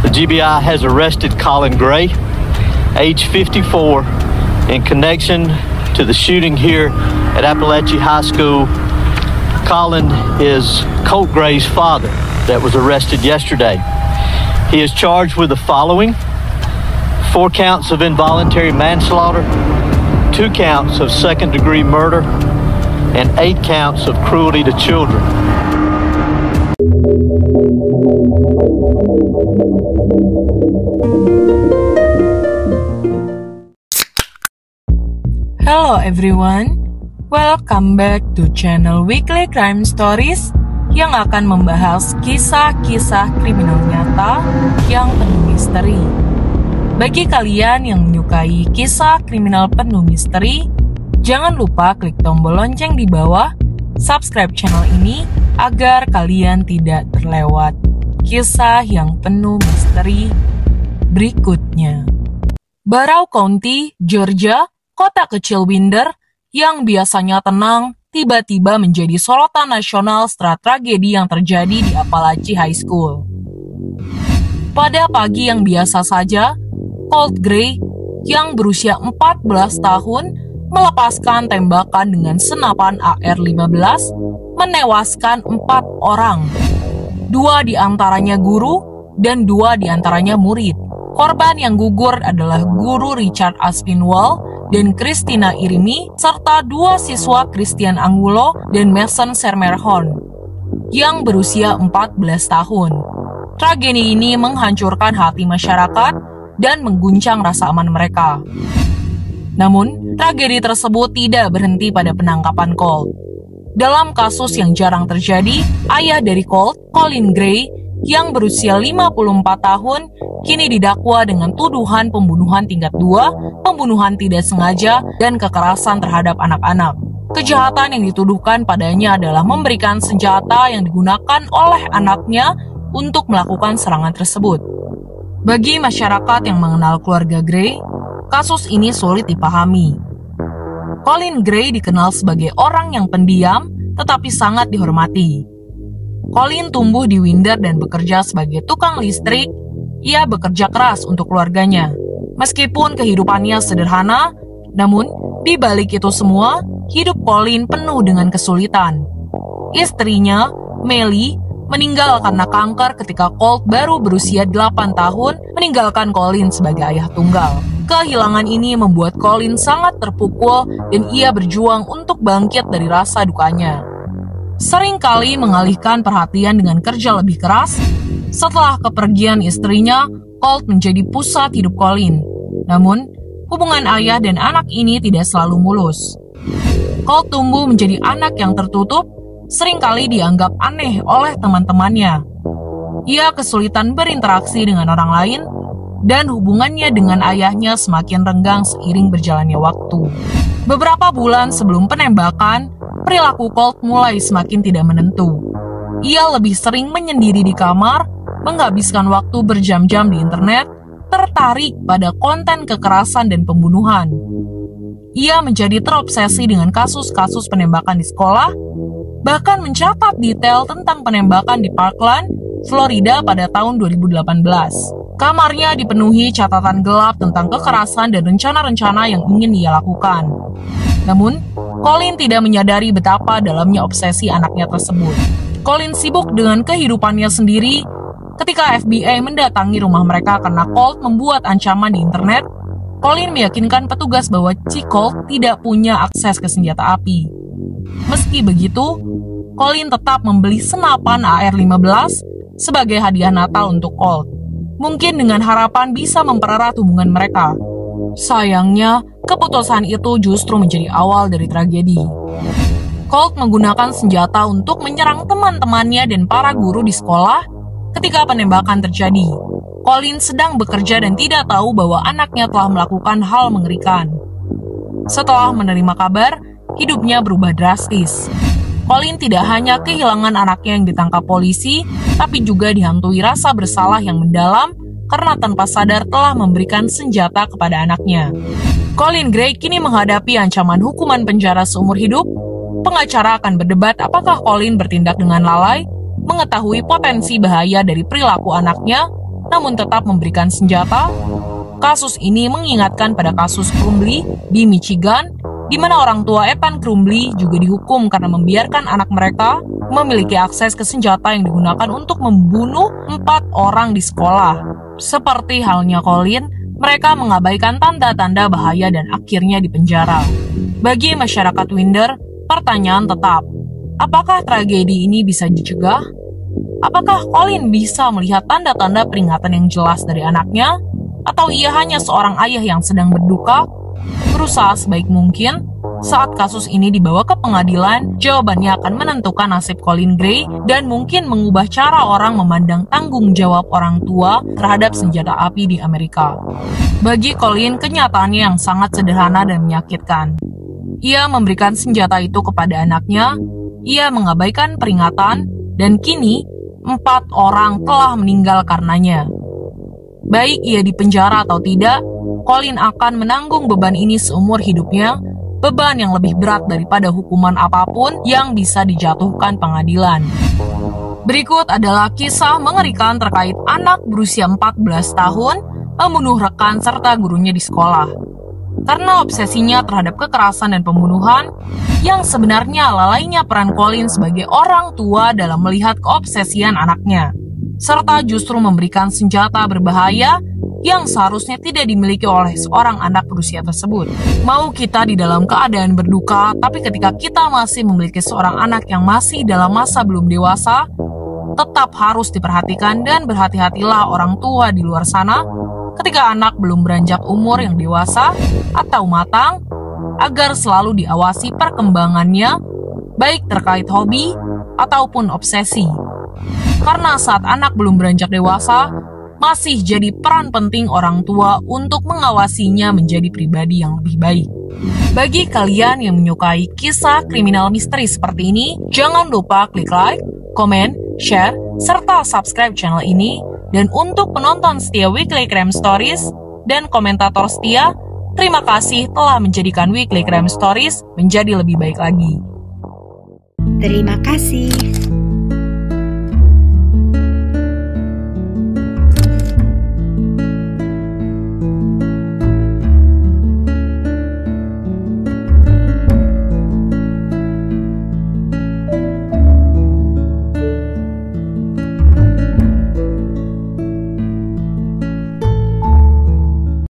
The GBI has arrested Colin Gray, age 54, in connection to the shooting here at Appalachia High School. Colin is Colt Gray's father that was arrested yesterday. He is charged with the following: 4 counts of involuntary manslaughter, 2 counts of second-degree murder, and 8 counts of cruelty to children. Hello everyone, welcome back to channel Weekly Crime Stories yang akan membahas kisah-kisah kriminal nyata yang penuh misteri. Bagi kalian yang menyukai kisah kriminal penuh misteri, jangan lupa klik tombol lonceng di bawah, subscribe channel ini agar kalian tidak terlewat kisah yang penuh misteri berikutnya. Barrow County, Georgia, kota kecil Winder yang biasanya tenang, tiba-tiba menjadi sorotan nasional setelah tragedi yang terjadi di Appalachia High School. Pada pagi yang biasa saja, Colt Gray yang berusia 14 tahun melepaskan tembakan dengan senapan AR-15 menewaskan 4 orang. 2 diantaranya guru dan 2 diantaranya murid. Korban yang gugur adalah guru Richard Aspinwall dan Christina Irimi, serta 2 siswa Christian Angulo dan Mason Sermerhorn yang berusia 14 tahun. Tragedi ini menghancurkan hati masyarakat dan mengguncang rasa aman mereka. Namun, tragedi tersebut tidak berhenti pada penangkapan Colt. Dalam kasus yang jarang terjadi, ayah dari Colt, Colin Gray, yang berusia 54 tahun, kini didakwa dengan tuduhan pembunuhan tingkat 2, pembunuhan tidak sengaja, dan kekerasan terhadap anak-anak. Kejahatan yang dituduhkan padanya adalah memberikan senjata yang digunakan oleh anaknya untuk melakukan serangan tersebut. Bagi masyarakat yang mengenal keluarga Gray, kasus ini sulit dipahami. Colin Gray dikenal sebagai orang yang pendiam, tetapi sangat dihormati. Colin tumbuh di Winder dan bekerja sebagai tukang listrik. Ia bekerja keras untuk keluarganya. Meskipun kehidupannya sederhana, namun di balik itu semua, hidup Colin penuh dengan kesulitan. Istrinya, Melly, meninggal karena kanker ketika Colt baru berusia 8 tahun, meninggalkan Colin sebagai ayah tunggal. Kehilangan ini membuat Colin sangat terpukul dan ia berjuang untuk bangkit dari rasa dukanya. Seringkali mengalihkan perhatian dengan kerja lebih keras. Setelah kepergian istrinya, Colt menjadi pusat hidup Colin. Namun, hubungan ayah dan anak ini tidak selalu mulus. Colt tumbuh menjadi anak yang tertutup, seringkali dianggap aneh oleh teman-temannya. Ia kesulitan berinteraksi dengan orang lain, dan hubungannya dengan ayahnya semakin renggang seiring berjalannya waktu. Beberapa bulan sebelum penembakan, perilaku Colt mulai semakin tidak menentu. Ia lebih sering menyendiri di kamar, menghabiskan waktu berjam-jam di internet, tertarik pada konten kekerasan dan pembunuhan. Ia menjadi terobsesi dengan kasus-kasus penembakan di sekolah, bahkan mencatat detail tentang penembakan di Parkland, Florida pada tahun 2018. Kamarnya dipenuhi catatan gelap tentang kekerasan dan rencana-rencana yang ingin ia lakukan. Namun, Colin tidak menyadari betapa dalamnya obsesi anaknya tersebut. Colin sibuk dengan kehidupannya sendiri. Ketika FBI mendatangi rumah mereka karena Colt membuat ancaman di internet, Colin meyakinkan petugas bahwa si Colt tidak punya akses ke senjata api. Meski begitu, Colin tetap membeli senapan AR-15 sebagai hadiah Natal untuk Colt. Mungkin dengan harapan bisa mempererat hubungan mereka. Sayangnya, keputusan itu justru menjadi awal dari tragedi. Colt menggunakan senjata untuk menyerang teman-temannya dan para guru di sekolah ketika penembakan terjadi. Colin sedang bekerja dan tidak tahu bahwa anaknya telah melakukan hal mengerikan. Setelah menerima kabar, hidupnya berubah drastis. Colin tidak hanya kehilangan anaknya yang ditangkap polisi, tapi juga dihantui rasa bersalah yang mendalam karena tanpa sadar telah memberikan senjata kepada anaknya. Colin Gray kini menghadapi ancaman hukuman penjara seumur hidup. Pengacara akan berdebat apakah Colin bertindak dengan lalai, mengetahui potensi bahaya dari perilaku anaknya, namun tetap memberikan senjata? Kasus ini mengingatkan pada kasus Crumbley di Michigan, di mana orang tua Evan Crumbley juga dihukum karena membiarkan anak mereka memiliki akses ke senjata yang digunakan untuk membunuh 4 orang di sekolah. Seperti halnya Colin, mereka mengabaikan tanda-tanda bahaya dan akhirnya dipenjara. Bagi masyarakat Winder, pertanyaan tetap, apakah tragedi ini bisa dicegah? Apakah Colin bisa melihat tanda-tanda peringatan yang jelas dari anaknya? Atau ia hanya seorang ayah yang sedang berduka? Berusaha sebaik mungkin, saat kasus ini dibawa ke pengadilan, jawabannya akan menentukan nasib Colin Gray dan mungkin mengubah cara orang memandang tanggung jawab orang tua terhadap senjata api di Amerika. Bagi Colin, kenyataannya yang sangat sederhana dan menyakitkan. Ia memberikan senjata itu kepada anaknya, ia mengabaikan peringatan, dan kini 4 orang telah meninggal karenanya. Baik ia dipenjara atau tidak, Colin akan menanggung beban ini seumur hidupnya, beban yang lebih berat daripada hukuman apapun yang bisa dijatuhkan pengadilan. Berikut adalah kisah mengerikan terkait anak berusia 14 tahun membunuh rekan serta gurunya di sekolah. Karena obsesinya terhadap kekerasan dan pembunuhan, yang sebenarnya lalainya peran Colin sebagai orang tua dalam melihat keobsesian anaknya, serta justru memberikan senjata berbahaya yang seharusnya tidak dimiliki oleh seorang anak berusia tersebut. Mau kita di dalam keadaan berduka, tapi ketika kita masih memiliki seorang anak yang masih dalam masa belum dewasa, tetap harus diperhatikan dan berhati-hatilah orang tua di luar sana ketika anak belum beranjak umur yang dewasa atau matang, agar selalu diawasi perkembangannya, baik terkait hobi ataupun obsesi. Karena saat anak belum beranjak dewasa, masih jadi peran penting orang tua untuk mengawasinya menjadi pribadi yang lebih baik. Bagi kalian yang menyukai kisah kriminal misteri seperti ini, jangan lupa klik like, komen, share, serta subscribe channel ini. Dan untuk penonton setia Weekly Crime Stories dan komentator setia, terima kasih telah menjadikan Weekly Crime Stories menjadi lebih baik lagi. Terima kasih.